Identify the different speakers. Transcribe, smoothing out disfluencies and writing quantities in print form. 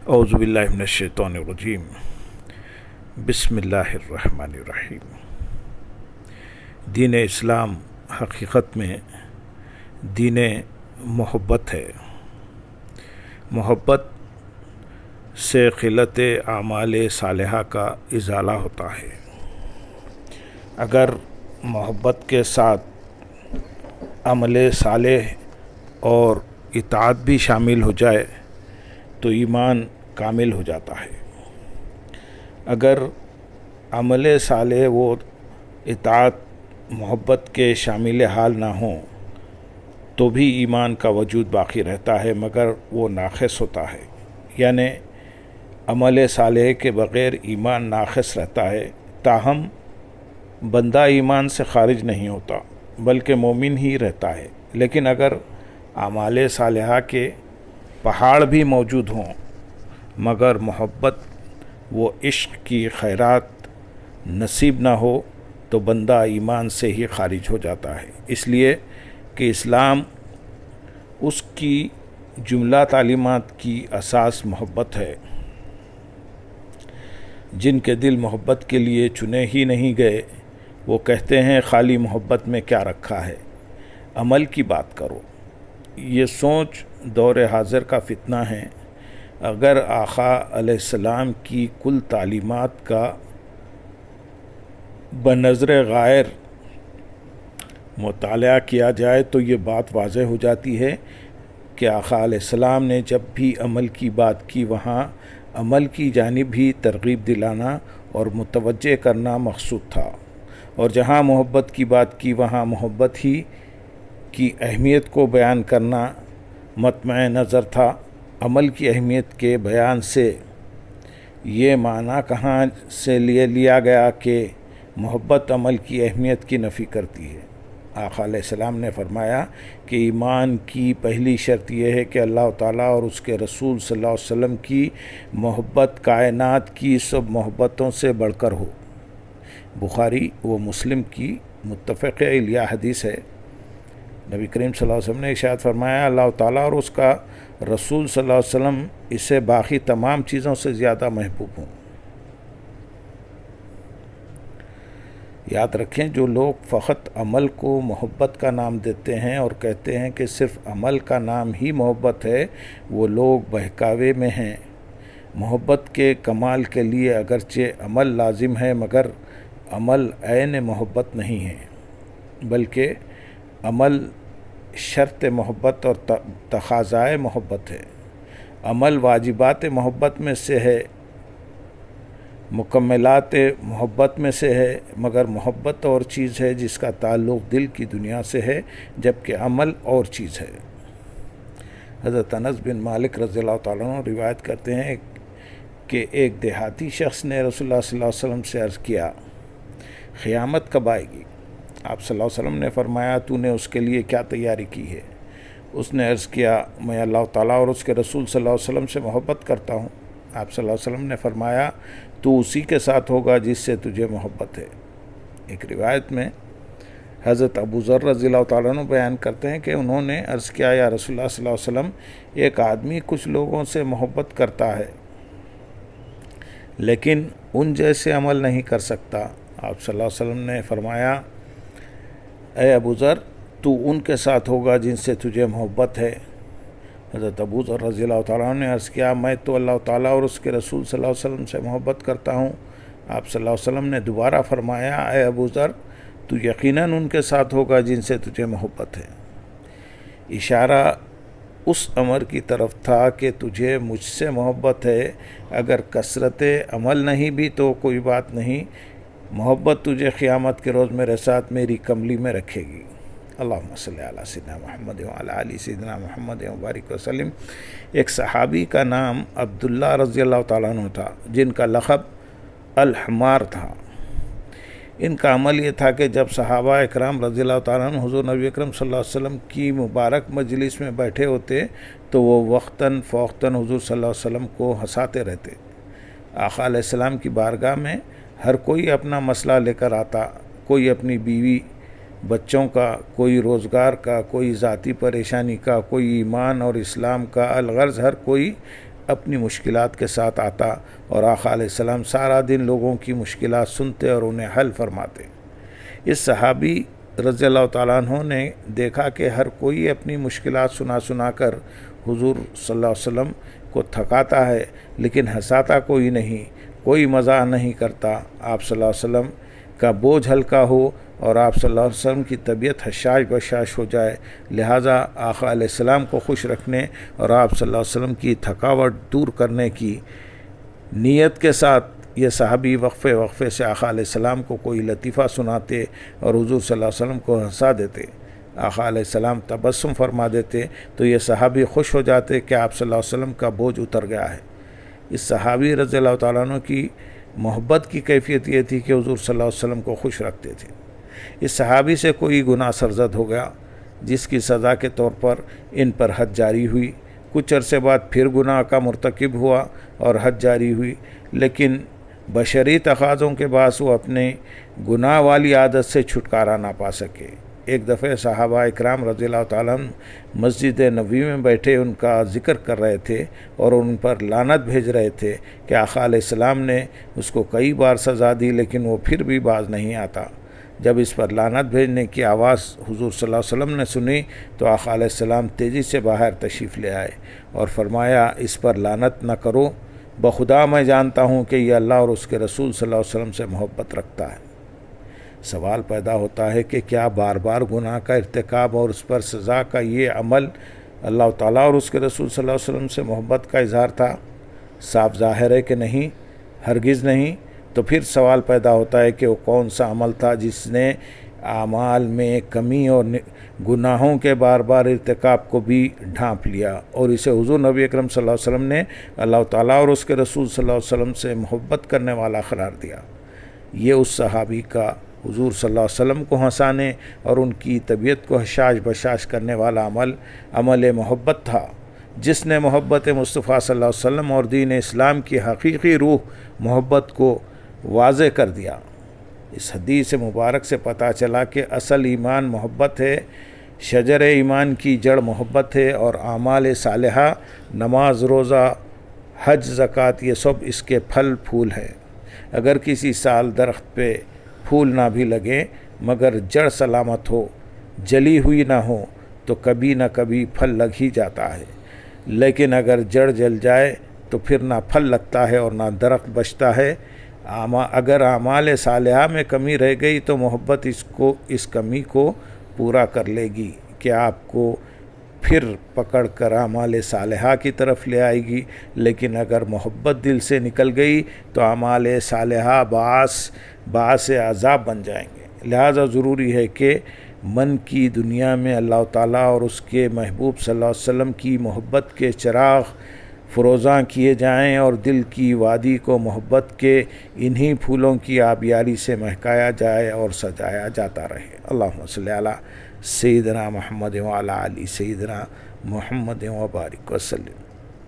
Speaker 1: اعوذ باللہ من الشیطان الرجیم بسم اللہ الرحمن الرحیم۔ دین اسلام حقیقت میں دین محبت ہے۔ محبت سے قلت اعمال صالحہ کا ازالہ ہوتا ہے۔ اگر محبت کے ساتھ عمل صالح اور اطاعت بھی شامل ہو جائے تو ایمان کامل ہو جاتا ہے۔ اگر عمل صالح و اطاعت محبت کے شامل حال نہ ہوں تو بھی ایمان کا وجود باقی رہتا ہے، مگر وہ ناقص ہوتا ہے۔ یعنی عمل صالح کے بغیر ایمان ناقص رہتا ہے، تاہم بندہ ایمان سے خارج نہیں ہوتا بلکہ مومن ہی رہتا ہے۔ لیکن اگر اعمال صالحہ کے پہاڑ بھی موجود ہوں مگر محبت و عشق کی خیرات نصیب نہ ہو تو بندہ ایمان سے ہی خارج ہو جاتا ہے، اس لیے کہ اسلام اس کی جملہ تعلیمات کی اساس محبت ہے۔ جن کے دل محبت کے لیے چنے ہی نہیں گئے وہ کہتے ہیں خالی محبت میں کیا رکھا ہے، عمل کی بات کرو۔ یہ سوچ دور حاضر کا فتنہ ہے۔ اگر آقا علیہ السلام کی کل تعلیمات کا بنظر غائر مطالعہ کیا جائے تو یہ بات واضح ہو جاتی ہے کہ آقا علیہ السلام نے جب بھی عمل کی بات کی وہاں عمل کی جانب ہی ترغیب دلانا اور متوجہ کرنا مقصود تھا، اور جہاں محبت کی بات کی وہاں محبت ہی کی اہمیت کو بیان کرنا مطمع نظر تھا۔ عمل کی اہمیت کے بیان سے یہ معنی کہاں سے لیا گیا کہ محبت عمل کی اہمیت کی نفی کرتی ہے؟ آقا علیہ السلام نے فرمایا کہ ایمان کی پہلی شرط یہ ہے کہ اللہ تعالیٰ اور اس کے رسول صلی اللہ علیہ وسلم کی محبت کائنات کی سب محبتوں سے بڑھ کر ہو۔ بخاری و مسلم کی متفق علیہ حدیث ہے۔ نبی کریم صلی اللہ علیہ وسلم نے ارشاد فرمایا اللہ تعالیٰ اور اس کا رسول صلی اللہ علیہ وسلم اسے باقی تمام چیزوں سے زیادہ محبوب ہوں۔ یاد رکھیں، جو لوگ فقط عمل کو محبت کا نام دیتے ہیں اور کہتے ہیں کہ صرف عمل کا نام ہی محبت ہے، وہ لوگ بہکاوے میں ہیں۔ محبت کے کمال کے لیے اگرچہ عمل لازم ہے مگر عمل عین محبت نہیں ہے، بلکہ عمل شرط محبت اور تقاضائے محبت ہے۔ عمل واجبات محبت میں سے ہے، مکملات محبت میں سے ہے، مگر محبت اور چیز ہے جس کا تعلق دل کی دنیا سے ہے، جبکہ عمل اور چیز ہے۔ حضرت انس بن مالک رضی اللہ تعالیٰ عنہ روایت کرتے ہیں کہ ایک دیہاتی شخص نے رسول اللہ صلی اللہ علیہ وسلم سے عرض کیا قیامت کب آئے گی؟ آپ صلی اللہ علیہ وسلم نے فرمایا تو نے اس کے لیے کیا تیاری کی ہے؟ اس نے عرض کیا میں اللہ تعالیٰ اور اس کے رسول صلی اللہ علیہ وسلم سے محبت کرتا ہوں۔ آپ صلی اللہ علیہ وسلم نے فرمایا تو اسی کے ساتھ ہوگا جس سے تجھے محبت ہے۔ ایک روایت میں حضرت ابو ذر رضی اللہ تعالیٰ عنہ بیان کرتے ہیں کہ انہوں نے عرض کیا یا رسول اللہ صلی اللہ علیہ وسلم، ایک آدمی کچھ لوگوں سے محبت کرتا ہے لیکن ان جیسے عمل نہیں کر سکتا۔ آپ صلی اللہ علیہ وسلم نے فرمایا اے ابو ذر تو ان کے ساتھ ہوگا جن سے تجھے محبت ہے۔ حضرت ابو ذر رضی اللہ تعالیٰ عنہ نے عرض کیا میں تو اللہ تعالیٰ اور اس کے رسول صلی اللہ علیہ وسلم سے محبت کرتا ہوں۔ آپ صلی اللہ علیہ وسلم نے دوبارہ فرمایا اے ابو ذر تو یقیناً ان کے ساتھ ہوگا جن سے تجھے محبت ہے۔ اشارہ اس امر کی طرف تھا کہ تجھے مجھ سے محبت ہے، اگر کثرت عمل نہیں بھی تو کوئی بات نہیں، محبت تجھے قیامت کے روز میرے ساتھ میری کملی میں رکھے گی۔ اللہم صلی علی سیدنا محمد وعلی آل سیدنا محمد وبارک وسلم۔ ایک صحابی کا نام عبداللہ رضی اللہ تعالیٰ عنہ تھا جن کا لقب الحمار تھا۔ ان کا عمل یہ تھا کہ جب صحابہ اکرام رضی اللہ تعالیٰ عنہ حضور نبی اکرم صلی اللہ علیہ وسلم کی مبارک مجلس میں بیٹھے ہوتے تو وہ وقتاً فوقتاً حضور صلی اللہ علیہ وسلم کو ہنساتے رہتے۔ آقا علیہ السلام کی بارگاہ میں ہر کوئی اپنا مسئلہ لے کر آتا، کوئی اپنی بیوی بچوں کا، کوئی روزگار کا، کوئی ذاتی پریشانی کا، کوئی ایمان اور اسلام کا، الغرض ہر کوئی اپنی مشکلات کے ساتھ آتا اور آقا علیہ السلام سارا دن لوگوں کی مشکلات سنتے اور انہیں حل فرماتے۔ اس صحابی رضی اللہ تعالیٰ عنہ نے دیکھا کہ ہر کوئی اپنی مشکلات سنا کر حضور صلی اللہ علیہ وسلم کو تھکاتا ہے، لیکن ہنساتا کوئی نہیں، کوئی مزاح نہیں کرتا۔ آپ صلی اللہ علیہ وسلم کا بوجھ ہلکا ہو اور آپ صلی اللہ علیہ وسلم کی طبیعت حشاش بشاش ہو جائے، لہٰذا آقا علیہ السلام کو خوش رکھنے اور آپ صلی اللہ علیہ وسلم کی تھکاوٹ دور کرنے کی نیت کے ساتھ یہ صحابی وقفے سے آقا علیہ السلام کو کوئی لطیفہ سناتے اور حضور صلی اللہ علیہ وسلم کو ہنسا دیتے۔ آقا علیہ السلام تبسم فرما دیتے تو یہ صحابی خوش ہو جاتے کہ آپ صلی اللہ علیہ وسلم کا بوجھ اتر گیا ہے۔ اس صحابی رضی اللہ تعالیٰ عنہ کی محبت کی کیفیت یہ تھی کہ حضور صلی اللہ علیہ وسلم کو خوش رکھتے تھے۔ اس صحابی سے کوئی گناہ سرزد ہو گیا جس کی سزا کے طور پر ان پر حد جاری ہوئی۔ کچھ عرصے بعد پھر گناہ کا مرتکب ہوا اور حد جاری ہوئی، لیکن بشری تقاضوں کے باعث وہ اپنے گناہ والی عادت سے چھٹکارا نہ پا سکے۔ ایک دفعہ صحابہ اکرام رضی اللہ تعالیٰ عنہ مسجد نبوی میں بیٹھے ان کا ذکر کر رہے تھے اور ان پر لعنت بھیج رہے تھے کہ آقا علیہ السلام نے اس کو کئی بار سزا دی لیکن وہ پھر بھی باز نہیں آتا۔ جب اس پر لعنت بھیجنے کی آواز حضور صلی اللہ علیہ وسلم نے سنی تو آقا علیہ السلام تیزی سے باہر تشریف لے آئے اور فرمایا اس پر لعنت نہ کرو، بخدا میں جانتا ہوں کہ یہ اللہ اور اس کے رسول صلی اللہ علیہ وسلم سے محبت رکھتا ہے۔ سوال پیدا ہوتا ہے کہ کیا بار بار گناہ کا ارتکاب اور اس پر سزا کا یہ عمل اللہ تعالیٰ اور اس کے رسول صلی اللہ علیہ وسلم سے محبت کا اظہار تھا؟ صاف ظاہر ہے کہ نہیں، ہرگز نہیں۔ تو پھر سوال پیدا ہوتا ہے کہ وہ کون سا عمل تھا جس نے اعمال میں کمی اور گناہوں کے بار بار ارتکاب کو بھی ڈھانپ لیا اور اسے حضور نبی اکرم صلی اللہ علیہ وسلم نے اللہ تعالیٰ اور اس کے رسول صلی اللہ علیہ وسلم سے محبت کرنے والا قرار دیا۔ یہ اس صحابی کا حضور صلی اللہ علیہ وسلم کو ہنسانے اور ان کی طبیعت کو حشاش بشاش کرنے والا عمل محبت تھا، جس نے محبت مصطفیٰ صلی اللہ علیہ وسلم اور دین اسلام کی حقیقی روح محبت کو واضح کر دیا۔ اس حدیث مبارک سے پتہ چلا کہ اصل ایمان محبت ہے، شجر ایمان کی جڑ محبت ہے اور اعمال صالحہ، نماز، روزہ، حج، زکوٰۃ، یہ سب اس کے پھل پھول ہیں۔ اگر کسی سال درخت پہ پھول نہ بھی لگے مگر جڑ سلامت ہو، جلی ہوئی نہ ہو تو کبھی نہ کبھی پھل لگ ہی جاتا ہے، لیکن اگر جڑ جل جائے تو پھر نہ پھل لگتا ہے اور نہ درخت بچتا ہے۔ اگر اعمال صالحہ میں کمی رہ گئی تو محبت اس کمی کو پورا کر لے گی کہ آپ کو پھر پکڑ کر اعمال صالحہ کی طرف لے آئے گی، لیکن اگر محبت دل سے نکل گئی تو اعمال صالحہ باعث عذاب بن جائیں گے۔ لہذا ضروری ہے کہ من کی دنیا میں اللہ تعالیٰ اور اس کے محبوب صلی اللہ علیہ وسلم کی محبت کے چراغ فروزاں کیے جائیں اور دل کی وادی کو محبت کے انہی پھولوں کی آبیاری سے مہکایا جائے اور سجایا جاتا رہے۔ اللہم صلی علی سیدنا محمد وعلی آل سیدنا محمد وبارک وسلم۔